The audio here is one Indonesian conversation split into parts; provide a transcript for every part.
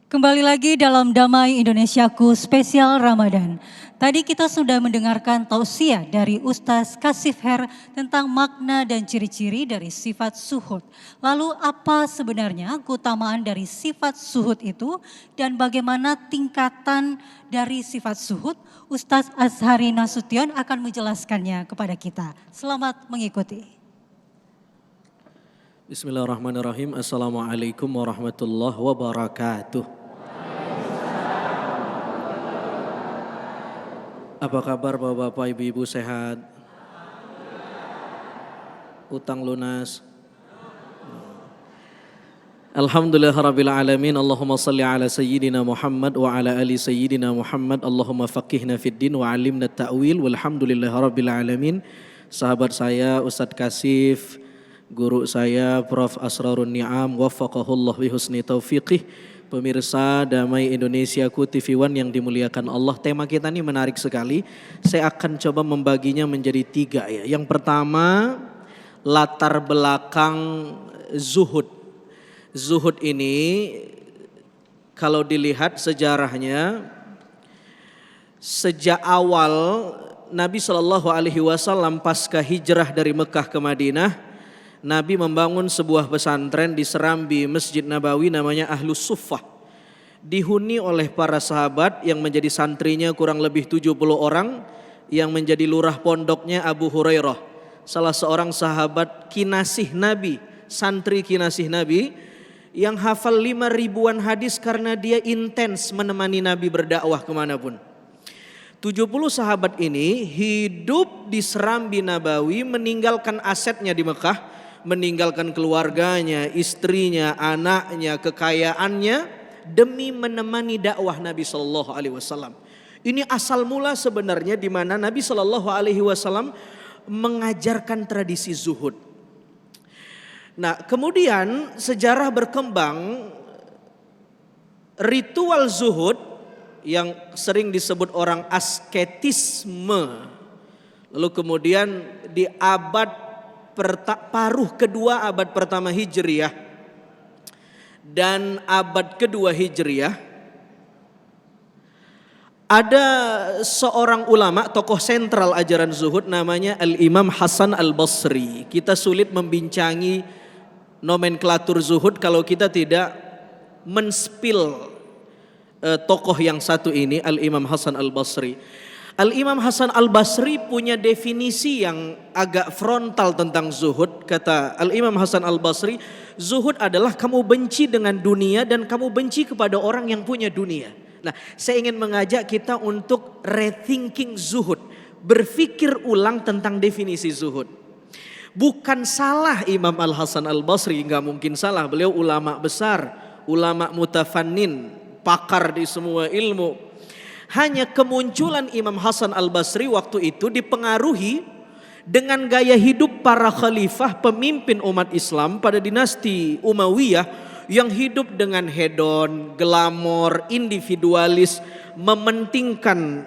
Kembali lagi dalam Damai Indonesiaku spesial Ramadan. Tadi kita sudah mendengarkan tausiah dari Ustaz Kasif Her tentang makna dan ciri-ciri dari sifat suhud. Lalu apa sebenarnya keutamaan dari sifat suhud itu dan bagaimana tingkatan dari sifat suhud? Ustaz Azhari Nasution akan menjelaskannya kepada kita. Selamat mengikuti. Bismillahirrahmanirrahim. Assalamualaikum warahmatullahi wabarakatuh. Apa kabar bapak-bapak, ibu-ibu, sehat? Utang lunas? Alhamdulillahirabbil alamin. Allahumma salli ala sayyidina Muhammad wa ala ali sayyidina Muhammad. Allahumma faqihna fid din wa 'allimna ta'wil. Walhamdulillahirabbil alamin. Sahabat saya Ustadz Kasif, guru saya Prof. Asrarun Ni'am, waffaqahullah bi husni taufiqih. Pemirsa Damai Indonesiaku TV One yang dimuliakan Allah, tema kita ini menarik sekali. Saya akan coba membaginya menjadi 3 ya. Yang pertama, latar belakang zuhud. Zuhud ini kalau dilihat sejarahnya, sejak awal Nabi SAW pasca hijrah dari Mekah ke Madinah, Nabi membangun sebuah pesantren di Serambi Masjid Nabawi namanya Ahlus Suffah. Dihuni oleh para sahabat yang menjadi santrinya kurang lebih 70 orang, yang menjadi lurah pondoknya Abu Hurairah, salah seorang sahabat kinasih Nabi, santri kinasih Nabi yang hafal 5.000-an hadis karena dia intens menemani Nabi berdakwah kemanapun. 70 sahabat ini hidup di Serambi Nabawi, meninggalkan asetnya di Mekah, meninggalkan keluarganya, istrinya, anaknya, kekayaannya demi menemani dakwah Nabi Shallallahu Alaihi Wasallam. Ini asal mula sebenarnya di mana Nabi Shallallahu Alaihi Wasallam mengajarkan tradisi zuhud. Nah, kemudian sejarah berkembang, ritual zuhud yang sering disebut orang asketisme. Lalu kemudian di abad paruh kedua abad pertama Hijriah dan abad kedua Hijriah, ada seorang ulama, tokoh sentral ajaran zuhud namanya Al-Imam Hasan Al-Basri. Kita sulit membincangi nomenklatur zuhud kalau kita tidak menspil tokoh yang satu ini, Al-Imam Hasan Al-Basri. Al-Imam Hasan Al-Basri punya definisi yang agak frontal tentang zuhud. Kata Al-Imam Hasan Al-Basri, zuhud adalah kamu benci dengan dunia dan kamu benci kepada orang yang punya dunia. Nah, saya ingin mengajak kita untuk rethinking zuhud, berpikir ulang tentang definisi zuhud. Bukan salah Imam Al-Hasan Al-Basri, enggak mungkin salah. Beliau ulama besar, ulama mutafannin, pakar di semua ilmu. Hanya kemunculan Imam Hasan Al-Basri waktu itu dipengaruhi dengan gaya hidup para khalifah pemimpin umat Islam pada dinasti Umayyah yang hidup dengan hedon, glamor, individualis, mementingkan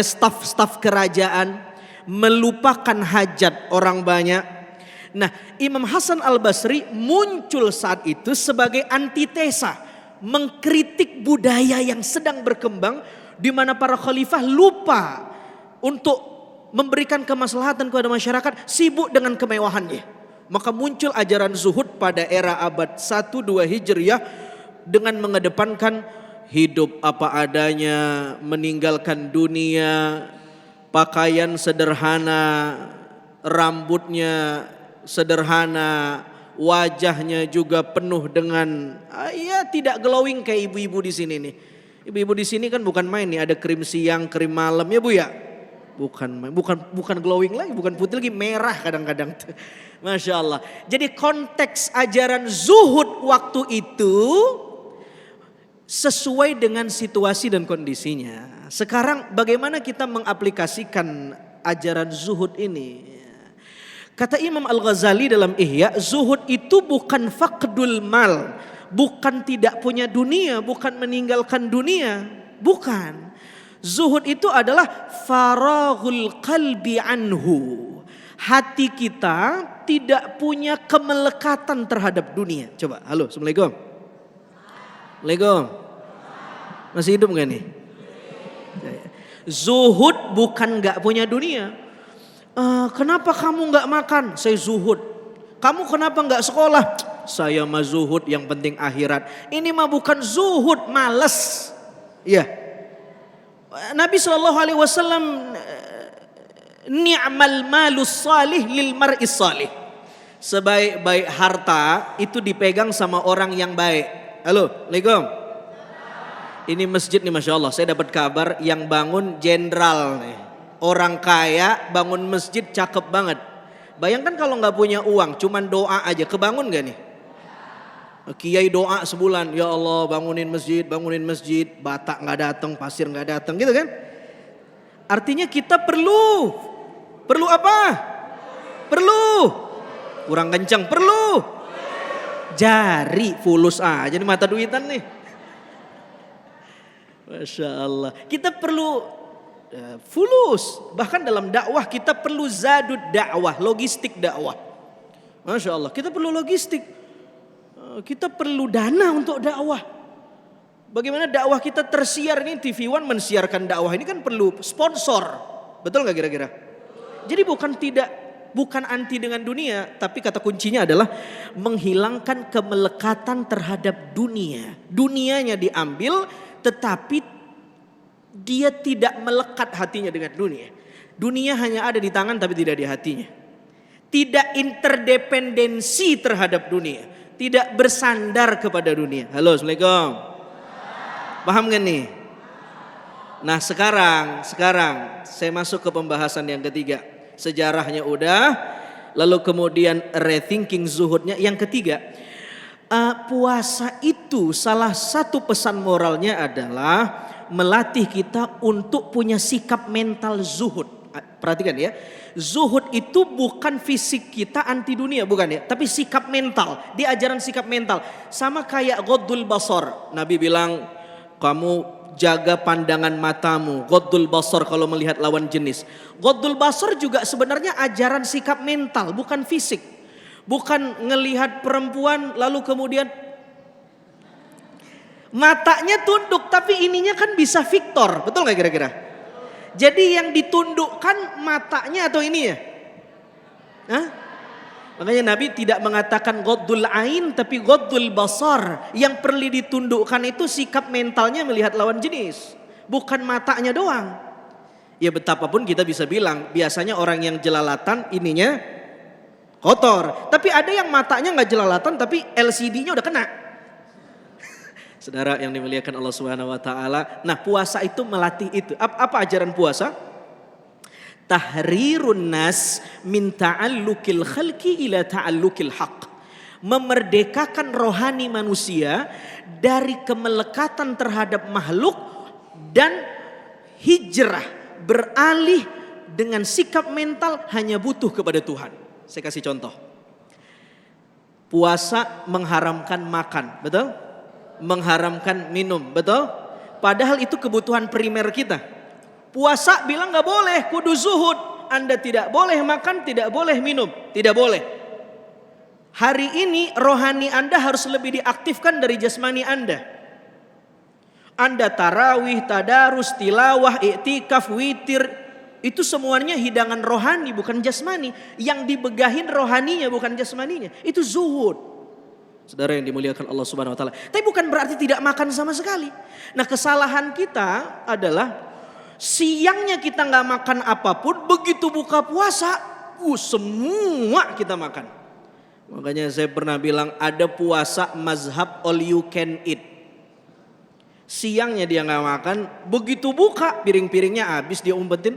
staf-staf kerajaan, melupakan hajat orang banyak. Nah, Imam Hasan Al-Basri muncul saat itu sebagai antitesa, mengkritik budaya yang sedang berkembang di mana para khalifah lupa untuk memberikan kemaslahatan kepada masyarakat, sibuk dengan kemewahannya. Maka muncul ajaran zuhud pada era abad 1-2 Hijriah dengan mengedepankan hidup apa adanya, meninggalkan dunia, pakaian sederhana, rambutnya sederhana, wajahnya juga penuh dengan tidak glowing kayak ibu-ibu di sini nih. Ibu-ibu di sini kan bukan main nih, ada krim siang, krim malam ya Bu ya. Bukan glowing lagi, bukan putih lagi, merah kadang-kadang. Masya Allah. Jadi konteks ajaran zuhud waktu itu sesuai dengan situasi dan kondisinya. Sekarang bagaimana kita mengaplikasikan ajaran zuhud ini? Kata Imam Al-Ghazali dalam Ihya, zuhud itu bukan faqdul mal, bukan tidak punya dunia, bukan meninggalkan dunia, bukan. Zuhud itu adalah faraghul qalbi anhu. Hati kita tidak punya kemelekatan terhadap dunia. Coba, halo, assalamualaikum. Assalamualaikum. Masih hidup gak nih? Zuhud bukan gak punya dunia. Kenapa kamu gak makan? Saya zuhud. Kamu kenapa gak sekolah? Saya mah zuhud, yang penting akhirat. Ini mah bukan zuhud, males. Ya. Nabi SAW, ni'mal malus salih lil mar'is salih. Sebaik-baik harta itu dipegang sama orang yang baik. Halo, Assalamualaikum. Ini masjid nih, Masya Allah, saya dapat kabar yang bangun jenderal nih. Orang kaya bangun masjid cakep banget. Bayangkan kalau gak punya uang, cuman doa aja, kebangun gak nih? Kiai doa sebulan, ya Allah bangunin masjid, bata gak datang, pasir gak datang, gitu kan? Artinya kita perlu apa? Perlu, kurang kencang, perlu jari fulus aja nih, mata duitan nih. Masya Allah, kita perlu fulus. Bahkan dalam dakwah kita perlu zadud dakwah, logistik dakwah. Masya Allah, kita perlu logistik. Kita perlu dana untuk dakwah. Bagaimana dakwah kita tersiar ini, TV One mensiarkan dakwah ini kan perlu sponsor. Betul gak kira-kira? Jadi bukan anti dengan dunia, tapi kata kuncinya adalah menghilangkan kemelekatan terhadap dunia. Dunianya diambil, tetapi dia tidak melekat hatinya dengan dunia. Dunia hanya ada di tangan tapi tidak di hatinya. Tidak interdependensi terhadap dunia. Tidak bersandar kepada dunia. Halo, Assalamualaikum. Paham gak nih? Nah sekarang saya masuk ke pembahasan yang ketiga. Sejarahnya udah, lalu kemudian rethinking zuhudnya. Yang ketiga, puasa itu salah satu pesan moralnya adalah melatih kita untuk punya sikap mental zuhud. Perhatikan ya, zuhud itu bukan fisik kita anti dunia, bukan ya, tapi sikap mental. Dia ajaran sikap mental. Sama kayak ghaddul basar. Nabi bilang, kamu jaga pandangan matamu. Ghaddul basar kalau melihat lawan jenis. Ghaddul basar juga sebenarnya ajaran sikap mental, bukan fisik. Bukan ngelihat perempuan lalu kemudian matanya tunduk, tapi ininya kan bisa Victor. Betul gak kira-kira? Jadi yang ditundukkan matanya atau ini ya? Hah? Makanya Nabi tidak mengatakan ghaddul ain, tapi ghaddul basar. Yang perlu ditundukkan itu sikap mentalnya melihat lawan jenis, bukan matanya doang. Ya betapapun kita bisa bilang, biasanya orang yang jelalatan ininya kotor. Tapi ada yang matanya gak jelalatan tapi LCD-nya udah kena. Saudara yang dimuliakan Allah Subhanahu wa taala. Nah, puasa itu melatih itu. Apa ajaran puasa? Tahrirun nas min ta'allukil khalqi ila ta'allukil haq. Memerdekakan rohani manusia dari kemelekatan terhadap makhluk dan hijrah, beralih dengan sikap mental hanya butuh kepada Tuhan. Saya kasih contoh. Puasa mengharamkan makan, betul? Mengharamkan minum, betul? Padahal itu kebutuhan primer kita. Puasa bilang gak boleh, kudu zuhud. Anda tidak boleh makan, tidak boleh minum, tidak boleh. Hari ini rohani Anda harus lebih diaktifkan dari jasmani Anda. Anda tarawih, tadarus, tilawah, iktikaf, witir, itu semuanya hidangan rohani bukan jasmani. Yang dibegahin rohaninya bukan jasmaninya. Itu zuhud. Saudara yang dimuliakan Allah Subhanahu wa taala. Tapi bukan berarti tidak makan sama sekali. Nah, kesalahan kita adalah siangnya kita nggak makan apapun, begitu buka puasa, semua kita makan. Makanya saya pernah bilang ada puasa mazhab all you can eat. Siangnya dia nggak makan, begitu buka piring-piringnya habis dia umpetin.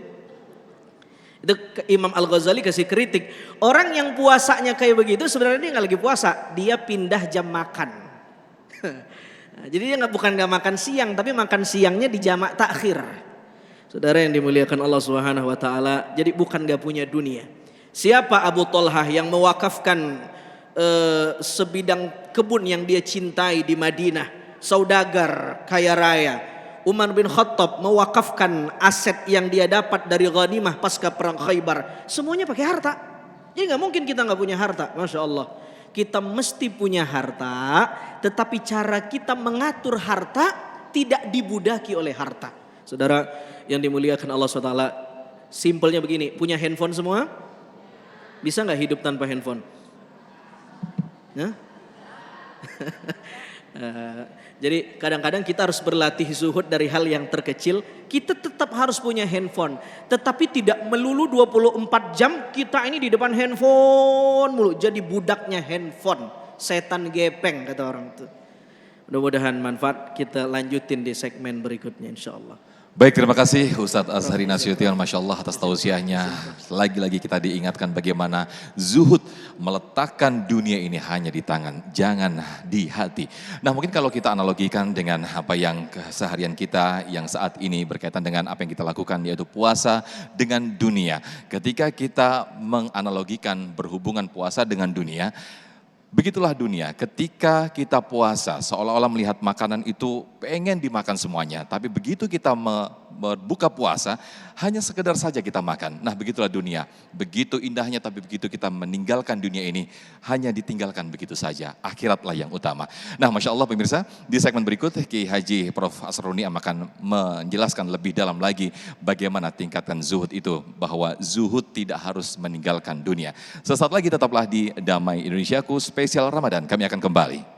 Itu Imam Al-Ghazali kasih kritik. Orang yang puasanya kayak begitu sebenarnya dia nggak lagi puasa, dia pindah jam makan. Jadi dia bukan nggak makan siang, tapi makan siangnya di jamak takhir. Saudara yang dimuliakan Allah Subhanahu wa taala, jadi bukan nggak punya dunia. Siapa Abu Thalhah yang mewakafkan sebidang kebun yang dia cintai di Madinah, saudagar kaya raya. Umar bin Khattab mewakafkan aset yang dia dapat dari ghanimah pasca perang Khaybar. Semuanya pakai harta. Jadi gak mungkin kita gak punya harta. Masya Allah. Kita mesti punya harta, tetapi cara kita mengatur harta tidak dibudaki oleh harta. Saudara yang dimuliakan Allah SWT, simpelnya begini, punya handphone semua? Bisa nggak hidup tanpa handphone? Nah? Jadi kadang-kadang kita harus berlatih zuhud dari hal yang terkecil. Kita tetap harus punya handphone, tetapi tidak melulu 24 jam kita ini di depan handphone mulu. Jadi budaknya handphone, setan gepeng kata orang itu. Mudah-mudahan manfaat. Kita lanjutin di segmen berikutnya insya Allah. Baik, terima kasih Ustadz Azhari Nasution, Masya Allah atas tausiahnya. Lagi-lagi kita diingatkan bagaimana zuhud meletakkan dunia ini hanya di tangan, jangan di hati. Nah mungkin kalau kita analogikan dengan apa yang keseharian kita yang saat ini berkaitan dengan apa yang kita lakukan, yaitu puasa dengan dunia. Ketika kita menganalogikan berhubungan puasa dengan dunia, begitulah dunia, ketika kita puasa seolah-olah melihat makanan itu pengen dimakan semuanya. Tapi begitu kita berbuka puasa, hanya sekedar saja kita makan. Nah begitulah dunia, begitu indahnya tapi begitu kita meninggalkan dunia ini, hanya ditinggalkan begitu saja. Akhiratlah yang utama. Nah Masya Allah pemirsa, di segmen berikut Kiai Haji Prof. Asroruni akan menjelaskan lebih dalam lagi bagaimana tingkatkan zuhud itu. Bahwa zuhud tidak harus meninggalkan dunia. Sesaat lagi tetaplah di Damai Indonesiaku spesial Ramadan, kami akan kembali.